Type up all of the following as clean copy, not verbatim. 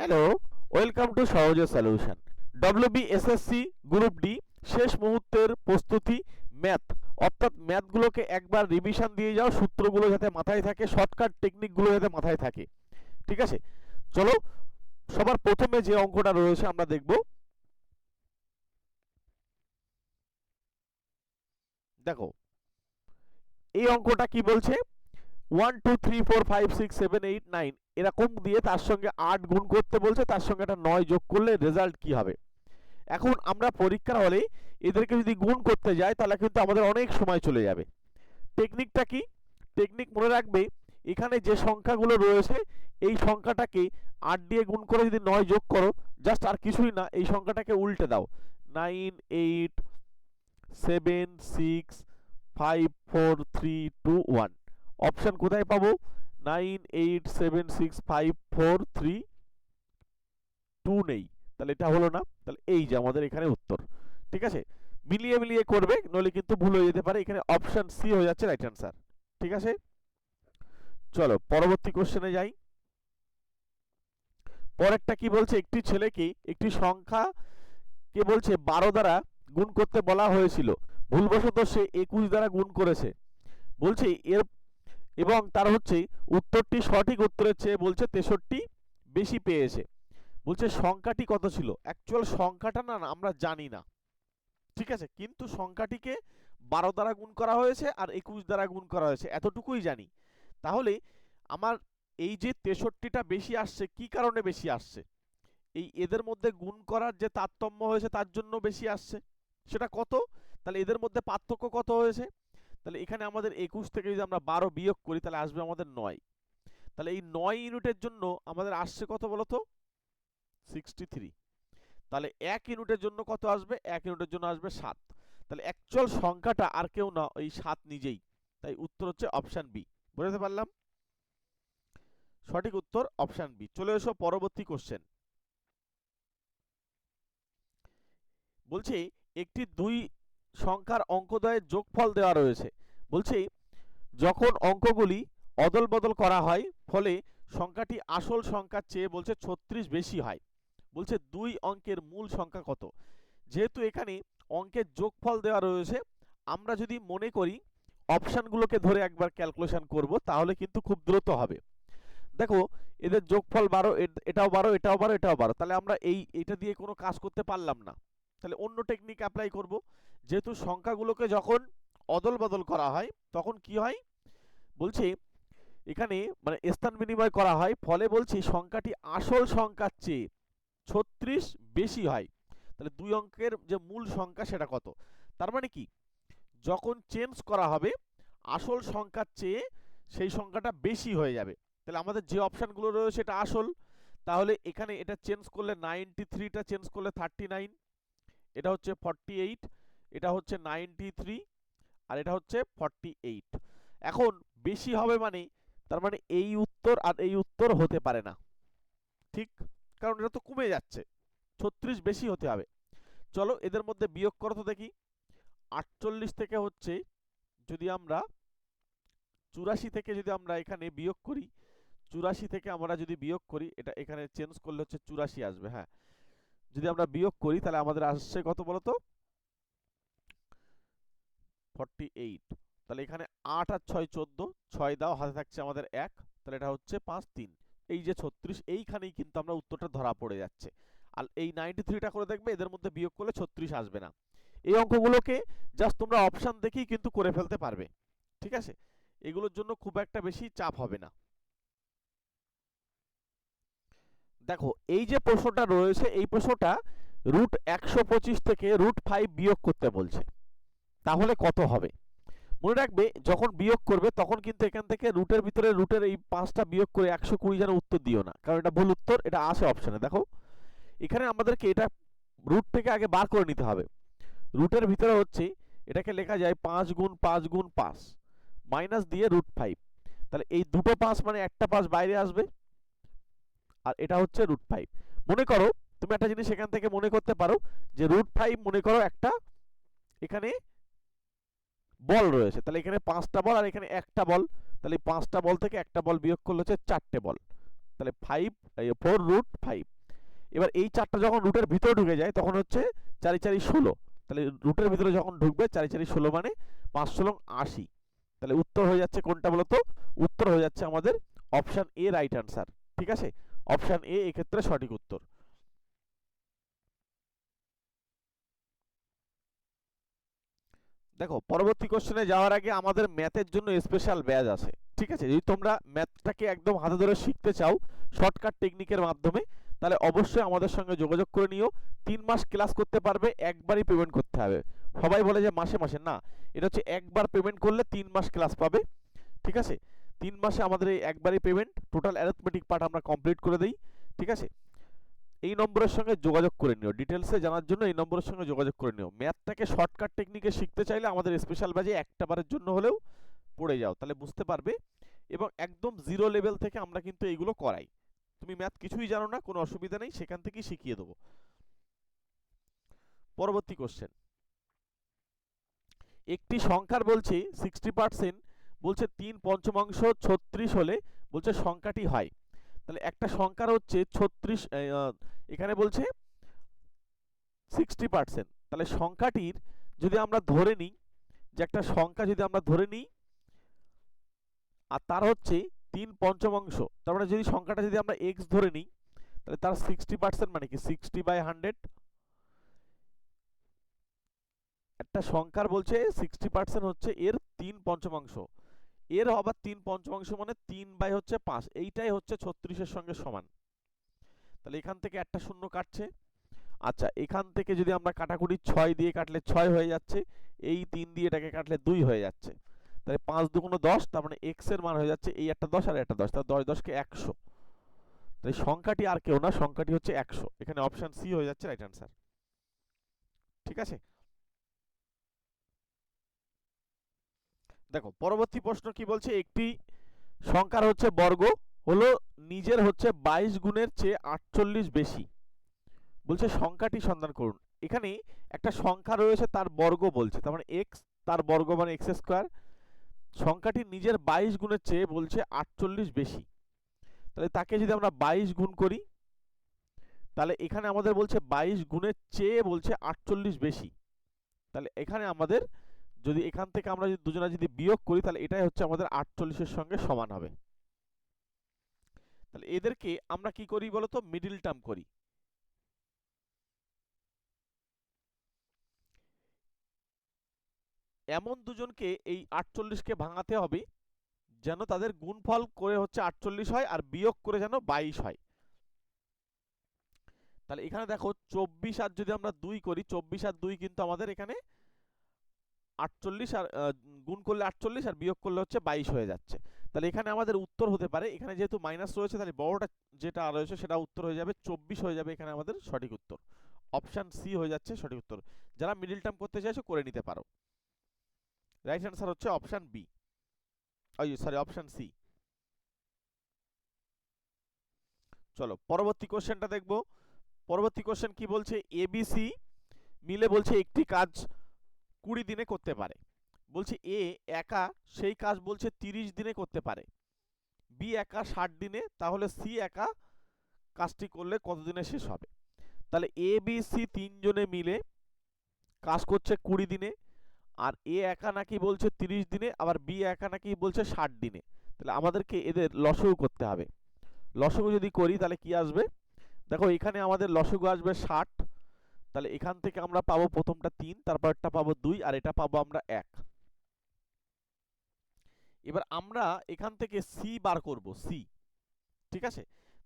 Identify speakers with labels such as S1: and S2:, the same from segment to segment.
S1: Hello, welcome to সহজে solution. WBSSC group D শেষ মুহূর্তের প্রস্তুতি ম্যাথ, অর্থাৎ ম্যাথগুলোকে একবার রিভিশন দিয়ে যাও, সূত্রগুলো যাতে মাথায় থাকে, শর্টকাট টেকনিকগুলো যাতে মাথায় থাকে। ঠিক আছে, চলো সবার প্রথমে যে অঙ্কটা রয়েছে আমরা দেখব। দেখো এই অঙ্কটা কি বলছে, 1 2 3 4 5 6 7 8 9 এরকম দিয়ে তার সঙ্গে 8 গুণ করতে বলছে, তার সঙ্গে একটা 9 যোগ করলে রেজাল্ট কি হবে। এখন আমরা পরীক্ষার হলে এদেরকে যদি গুণ করতে যাই তাহলে কিন্তু আমাদের অনেক সময় চলে যাবে। টেকনিকটা কি? টেকনিক মনে রাখবে, এখানে যে সংখ্যাগুলো রয়েছে এই সংখ্যাটাকে 8 দিয়ে গুণ করে যদি 9 যোগ করো, জাস্ট আর কিছুই না, এই সংখ্যাটাকে উল্টে দাও, 9 8 7 6 5 4 3 2 1। অপশন কোথায় পাবো? 9 8 7 6 5 4 3 2 নেই, তাহলে এটা হলো না। তাহলে এই যে আমাদের এখানে উত্তর। ঠিক আছে, মিলিয়ে মিলিয়ে করবে, নইলে কিন্তু ভুল হয়ে যেতে পারে। এখানে অপশন সি হয়ে যাচ্ছে রাইট অ্যান্সার। ঠিক আছে, চলো পরবর্তী কোশ্চেনে যাই। পরেরটা কি বলছে, একটি ছেলেকে একটি সংখ্যা কে বলছে 12 দ্বারা গুণ করতে বলা হয়েছিল, ভুলবশত সে 21 দ্বারা গুণ করেছে। বলছে এর এবং তার হচ্ছে উত্তরটি সঠিক উত্তরের চেয়ে বলছে 63 বেশি পেয়েছে। বলছে সংখ্যাটি কত ছিল। অ্যাকচুয়াল সংখ্যাটা না আমরা জানি না, ঠিক আছে, কিন্তু সংখ্যাটিকে 12 দ্বারা গুণ করা হয়েছে আর 21 দ্বারা গুণ করা হয়েছে, এতটুকুই জানি। তাহলে আমার এই যে 63টা বেশি আসছে, কি কারণে বেশি আসছে? এই এদের মধ্যে গুণ করার যে তারতম্য হয়েছে তার জন্য বেশি আসছে। সেটা কত? তাহলে এদের মধ্যে পার্থক্য কত হয়েছে? তাহলে এখানে আমাদের 21 থেকে যদি আমরা 12 বিয়োগ করি তাহলে আসবে আমাদের 9। তাহলে এই 9 ইউনিটের জন্য আমাদের আসছে কত বলতো? 63। তাহলে 1 ইউনিটের জন্য কত আসবে? 1 ইউনিটের জন্য আসবে 7। তাহলে অ্যাকচুয়াল সংখ্যাটা আর কেউ না, ওই 7 নিজেই। তাই উত্তর হচ্ছে অপশন বি। বুঝতে পারলাম? সঠিক উত্তর অপশন বি। চলে এসো পরবর্তী কোশ্চেন। বলছে একটি দুই সংখ্যার অঙ্কদ্বয়ের যোগফল দেওয়া রয়েছে। বলছে যখন অঙ্কগুলি অদল বদল করা হয় ফলে সংখ্যাটি আসল সংখ্যার চেয়ে বলছে 36 বেশি হয়। বলছে দুই অঙ্কের মূল সংখ্যা কত। যেহেতু এখানে অঙ্কের যোগফল দেওয়া রয়েছে, আমরা যদি মনে করি অপশানগুলোকে ধরে একবার ক্যালকুলেশন করব তাহলে কিন্তু খুব দ্রুত হবে। দেখো এদের যোগফল 12, এটাও 12, এটাও 12, এটাও 12, তাহলে আমরা এইটা দিয়ে কোনো কাজ করতে পারলাম না। তাহলে অন্য টেকনিক অ্যাপ্লাই করব। যেহেতু সংখ্যাগুলোকে যখন অদল বদল করা হয় তখন কি হয় বলছে, এখানে মানে স্থান বিনিময় করা হয়, ফলে বলছি সংখ্যাটি আসল সংখ্যার চেয়ে 36 বেশি হয়। তাহলে দুই অঙ্কের যে মূল সংখ্যা সেটা কত। তার মানে কি, যখন চেঞ্জ করা হবে আসল সংখ্যার চেয়ে সেই সংখ্যাটা বেশি হয়ে যাবে। তাহলে আমাদের যে অপশানগুলো রয়েছে সেটা আসল। তাহলে এখানে এটা চেঞ্জ করলে 93টা চেঞ্জ করলে 39, এটা হচ্ছে 48, এটা হচ্ছে 93, আর এটা হচ্ছে 48। এখন বেশি হবে মানে, তার মানে এই উত্তর আর এই উত্তর হতে পারে না, ঠিক, কারণ এটা তো কমে যাচ্ছে, 36 বেশি হতে হবে। চলো এদের মধ্যে বিয়োগ করো তো দেখি। 48 থেকে হচ্ছে যদি আমরা 84 থেকে যদি আমরা এখানে বিয়োগ করি, 84 থেকে আমরা যদি বিয়োগ করি, এটা এখানে চেঞ্জ করলে হচ্ছে 84 আসবে। হ্যাঁ, যদি আমরা বিয়োগ করি তাহলে আমাদের আসছে কত বলতো? 48। তাহলে এখানে 8 আর 6 14, 6 দাও, হাতে থাকছে আমাদের 1, তাহলে এটা হচ্ছে 5 3। এই যে 36, এইখানেই কিন্তু আমরা উত্তরটা ধরা পড়ে যাচ্ছে। আর এই 93টা করে দেখবে, এদের মধ্যে বিয়োগ করলে 36 আসবে না। এই অঙ্কগুলোকে জাস্ট তোমরা অপশান দেখেই কিন্তু করে ফেলতে পারবে। ঠিক আছে, এগুলোর জন্য খুব একটা বেশি চাপ হবে না। দেখো এই যে প্রশ্নটা রয়েছে, এই প্রশ্নটা √125 থেকে √5 বিয়োগ করতে বলছে, তাহলে কত হবে? মনে রাখবে যখন বিয়োগ করবে তখন কিন্তু এখান থেকে রুটের ভিতরে রুটের এই 5টা বিয়োগ করে 120 যেন উত্তর দিও না, কারণ এটা ভুল উত্তর। এটা আসে অপশানে। দেখো এখানে আমাদেরকে এটা রুট থেকে আগে বার করে নিতে হবে। রুটের ভিতরে হচ্ছে এটাকে লেখা যায় 5 গুণ 5 গুণ 5 মাইনাস দিয়ে √5। তাহলে এই দুটো 5 মানে একটা 5 বাইরে আসবে, আর এটা হচ্ছে √5। মনে করো তুমি একটা জিনিস এখান থেকে মনে করতে পারো যে √5 মনে করো একটা এখানে বল রয়েছে, তাহলে এখানে 5টা বল আর এখানে একটা বল, তাহলে এই 5টা বল থেকে একটা বল বিয়োগ করলে হচ্ছে 4টে বল। তাহলে 4√5। এবার এই 4টা যখন রুটের ভিতরে ঢুকে যায় তখন হচ্ছে 4 4 16। তাহলে রুটের ভিতরে যখন ঢুকবে 4 4 16 মানে 5 16 80। তাহলে উত্তর হয়ে যাচ্ছে কোনটা বলতো? উত্তর হয়ে যাচ্ছে আমাদের অপশন এ রাইট অ্যান্সার। ঠিক আছে, অপশন এ এক্ষেত্রে সঠিক উত্তর। দেখো পরবর্তী কোশ্চেনে যাওয়ার আগে আমাদের ম্যাথের জন্য স্পেশাল ব্যাচ আছে। ঠিক আছে, যদি তোমরা ম্যাথটাকে একদম হাতে ধরে শিখতে চাও শর্টকাট টেকনিকের মাধ্যমে, তাহলে অবশ্যই আমাদের সঙ্গে যোগাযোগ করে নিও। 3 মাস ক্লাস করতে পারবে, একবারই পেমেন্ট করতে হবে। সবাই বলে যে মাসে মাসে, না, এটা হচ্ছে একবার পেমেন্ট করলে 3 মাস ক্লাস পাবে। ঠিক আছে, 3 মাসে আমাদের এই একবারই পেমেন্ট, টোটাল অ্যারিথমেটিক পার্ট আমরা কমপ্লিট করে দিই। ঠিক আছে, এই নম্বরের সঙ্গে যোগাযোগ করে নিও। ডিটেলসে জানার জন্য এই নম্বরের সঙ্গে যোগাযোগ করে নিও। ম্যাথটাকে শর্টকাট টেকনিকে শিখতে চাইলে আমাদের স্পেশাল ব্যাচে একটা বারের জন্য হলেও পড়ে যাও, তাহলে বুঝতে পারবে। এবং একদম জিরো লেভেল থেকে আমরা কিন্তু এইগুলো করাই। তুমি ম্যাথ কিছুই জানো না, কোনো অসুবিধা নেই, সেখান থেকেই শিখিয়ে দেবো। পরবর্তী কোশ্চেন, একটি সংখ্যার বলছে 60% বলছে 3/5 36 হলে বলছে সংখ্যাটি হয়। তাহলে একটা সংখ্যার হচ্ছে 36, এখানে বলছে 60%। তাহলে সংখ্যাটির যদি আমরা ধরে নিই যে একটা সংখ্যা যদি আমরা ধরে নিই আর তার হচ্ছে 3/5, তার মানে যদি সংখ্যাটা যদি আমরা x ধরে নিই তাহলে তার 60% মানে কি 60/100। একটা সংখ্যার বলছে 60% হচ্ছে এর 3/5, এর আবার 3/5 মানে 3/5, এইটাই হচ্ছে 36-এর সঙ্গে সমান। তাহলে এখান থেকে একটা শূন্য কাটছে। আচ্ছা, এখান থেকে যদি আমরা কাটাকুটি 6 দিয়ে কাটলে 6 হয়ে যাচ্ছে, এই 3 দিয়ে এটাকে কাটলে 2 হয়ে যাচ্ছে। তাহলে 5 দুগুণ 10, তার মানে x এর মান হয়ে যাচ্ছে এই একটা 10 আর একটা 10, তাহলে 10 10 কে 100। তাই সংখ্যাটি আর কেউ না, সংখ্যাটি হচ্ছে 100। এখানে অপশন সি হয়ে যাচ্ছে রাইট অ্যান্সার। ঠিক আছে, দেখো পরবর্তী প্রশ্ন কি বলছে, একটি সংখ্যার হচ্ছে বর্গ হলো নিজের হচ্ছে 22 গুণের চেয়ে 48 বেশি, বলছে সংখ্যাটি সন্ধান করুন। এখানে একটা সংখ্যা রয়েছে তার বর্গ বলছে, তার মানে x, তার বর্গ মানে x স্কয়ার। সংখ্যাটি নিজের 22 গুণের চেয়ে বলছে 48 বেশি। তাহলে তাকে যদি আমরা 22 গুণ করি, তাহলে এখানে আমাদের বলছে 22 গুণের চেয়ে বলছে 48 বেশি। তাহলে এখানে আমাদের যদি এখান থেকে আমরা যদি দুজনা যদি বিয়োগ করি তাহলে এটাই হচ্ছে আমাদের 48-এর সঙ্গে সমান হবে। তাহলে এদেরকে আমরা কি করি বলতো, মিডল টার্ম করি। এমন দুজনকে এই 48-কে ভাঙাতে হবে যেন তাদের গুণফল করে হচ্ছে 48 হয় আর বিয়োগ করে যেন 22 হয়। তাহলে এখানে দেখো 24 আর যদি আমরা 2 করি, 24 আর 2 কিন্তু আমাদের এখানে 48, আর গুণ করলে 48 আর বিয়োগ করলে হচ্ছে 22 হয়ে যাচ্ছে। তাহলে এখানে আমাদের উত্তর হতে পারে, এখানে যেহেতু মাইনাস রয়েছে তাহলে বড়টা যেটা রয়েছে সেটা উত্তর হয়ে যাবে 24 হয়ে যাবে এখানে আমাদের সঠিক উত্তর। অপশন সি হয়ে যাচ্ছে সঠিক উত্তর। যারা মিডল টার্ম করতে চাইছো করে নিতে পারো। রাইট অ্যান্সার হচ্ছে option B, sorry option C. চলো পরবর্তী কোশ্চেনটা দেখবো। পরবর্তী কোশ্চেন কি বলছে, এবিসি মিলে বলছে একটি কাজ 20 দিনে করতে পারে। বলছে এ একা সেই কাজ বলছে 30 দিনে করতে পারে, বি একা 60 দিনে, তাহলে সি একা কাজটি করলে কত দিনে শেষ হবে? তাহলে এ বি সি তিনজনে মিলে কাজ করছে 20 দিনে, আর এ একা নাকি বলছে 30 দিনে, আবার বি একা নাকি বলছে 60 দিনে। তাহলে আমাদেরকে এদের লসগু করতে হবে। লসগু যদি করি তাহলে কি আসবে, দেখো এখানে আমাদের লসগু আসবে 60। তাহলে এখান থেকে আমরা পাবো প্রথমটা 3, তারপরটা পাবো 2, আর এটা পাবো আমরা 1। এবার আমরা এখান থেকে সি বার করব, সি। ঠিক আছে,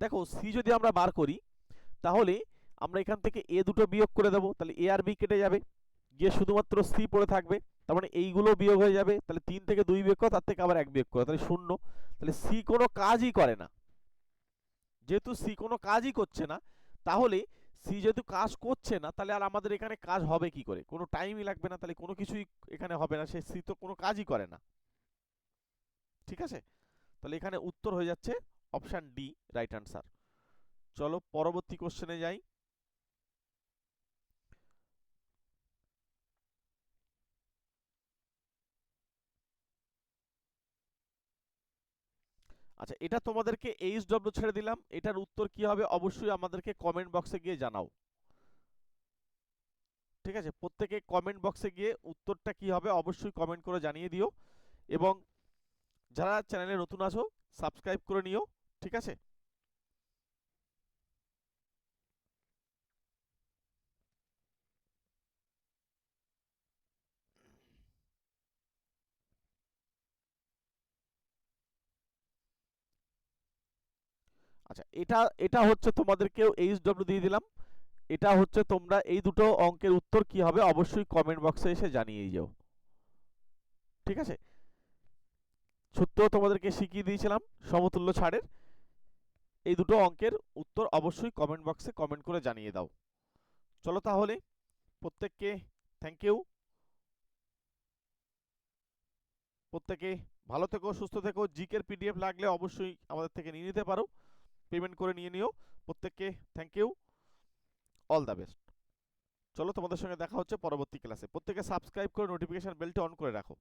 S1: দেখো সি যদি আমরা বার করি তাহলে আমরা এখান থেকে এ দুটো বিয়োগ করে দেবো, তাহলে এ আর বি কেটে যাবে, গিয়ে শুধুমাত্র সি পড়ে থাকবে। তার মানে এইগুলো বিয়োগ হয়ে যাবে, তাহলে 3 থেকে 2 বিয়োগ করো, তার থেকে আবার 1 বিয়োগ করো, তাহলে 0। তাহলে সি কোনো কাজই করে না। যেহেতু সি কোনো কাজই করছে না, তাহলে সি যেহেতু কাজ করছে না তাহলে আর আমাদের এখানে কাজ হবে কি করে, কোনো টাইমই লাগবে না, তাহলে কোনো কিছুই এখানে হবে না, সে সি তো কোনো কাজই করে না। ঠিক আছে, তাহলে এখানে উত্তর হয়ে যাচ্ছে অপশন ডি রাইট অ্যান্সার। চলো পরবর্তী কোশ্চেনে যাই। আচ্ছা, এটা তোমাদেরকে এইচডব্লিউ ছেড়ে দিলাম, এটার উত্তর কি হবে অবশ্যই আমাদেরকে কমেন্ট বক্সে গিয়ে জানাও। ঠিক আছে, প্রত্যেকে কমেন্ট বক্সে গিয়ে উত্তরটা কি হবে অবশ্যই কমেন্ট করে জানিয়ে দিও, এবং যারা চ্যানেলে নতুন আছো সাবস্ক্রাইব করে নিও। ঠিক আছে। আচ্ছা, এটা এটা হচ্ছে তোমাদেরকেও এইচডব্লিউ দিয়ে দিলাম। এটা হচ্ছে তোমরা এই দুটো অঙ্কের উত্তর কি হবে অবশ্যই কমেন্ট বক্সে এসে জানিয়ে যাও। ঠিক আছে, সূত্র তোমাদেরকে শিখিয়ে দিয়েছিলাম সমতুল্য ছাড়ের, এই দুটো অঙ্কের উত্তর অবশ্যই কমেন্ট বক্সে কমেন্ট করে জানিয়ে দাও। চলো তাহলে, প্রত্যেককে থ্যাংক ইউ। প্রত্যেকে ভালো থেকো, সুস্থ থেকো। জিকের পিডিএফ লাগলে অবশ্যই আমাদের থেকে নিয়ে নিতে পারো, পেমেন্ট করে নিয়ে নিও। প্রত্যেককে thank you, all the best. চলো, তোমাদের সঙ্গে দেখা হচ্ছে পরবর্তী ক্লাসে। প্রত্যেকে সাবস্ক্রাইব করে নোটিফিকেশন বেলটা অন করে রাখো।